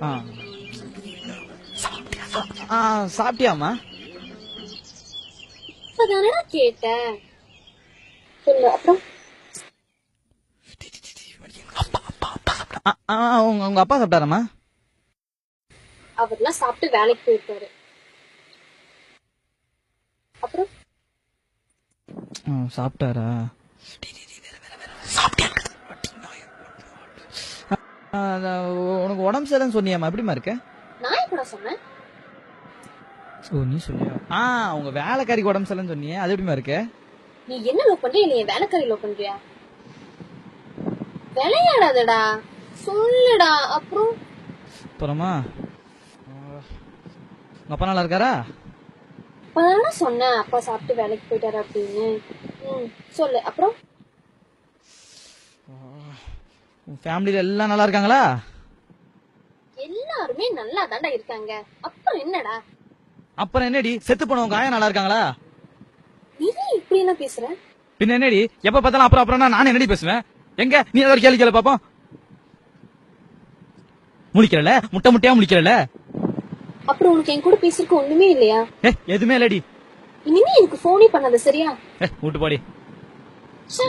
ஆ. ஆ, சாப்பிட்டியாமா? இப்பதானே கேட்டேன். சொல்லு அப்புறம். உங்க அப்பா சாப்பிட்டாராமா? அவர்லாம் சாப்பிட்டு வேலைக்கு போயிருக்காரு. அப்புறம் சாப்பிட்டாரா? உனக்கு உடம்பு சரியில்லைன்னு சொன்னியாமா? எப்படிமா இருக்க? நான் எப்படா சொன்னேன்? ஓ, நீ சொல்லியா? உங்க வேலைக்காரிக்கு உடம்பு சரியில்லைன்னு சொன்னியே, அது எப்படிமா இருக்கு? நீ என்ன லோ பண்ற? இல்ல என் வேலைக்காரி லோ பண்றியா? விளையாடாதடா, சொல்லுடா. அப்புறம் அப்புறமா உங்க அப்பா நல்லா இருக்காரா? இப்பதானே சொன்னேன் அப்பா சாப்பிட்டு வேலைக்கு போயிட்டாரு அப்படின்னு. சொல்லு அப்புறம். உன் ஃபேமிலில எல்லாம் நல்லா இருக்காங்களா? எல்லாருமே நல்லா தாண்டா இருக்காங்க. அப்புறம் என்னடா? அப்புறம் என்னடி, செத்து போனவங்க ஆயா நல்லா இருக்காங்களா? நீ இப்படி எல்லாம் பேசுற? பின்ன என்னடி, எப்ப பார்த்தாலும் அப்புறம் அப்புறம் நான் என்னடி பேசுவேன்? எங்க நீ ஏதாவது கேள்வி கேளு பாப்போம். முழிக்கிறல, முட்டை முட்டையா முழிக்கிறல. அப்புறம் உனக்கு என் கூட பேசிருக்க ஒண்ணுமே இல்லையா? எதுவுமே இல்லடி. இனிமே எனக்கு போனே பண்ணாத, சரியா? விட்டு போடி. ச்சே.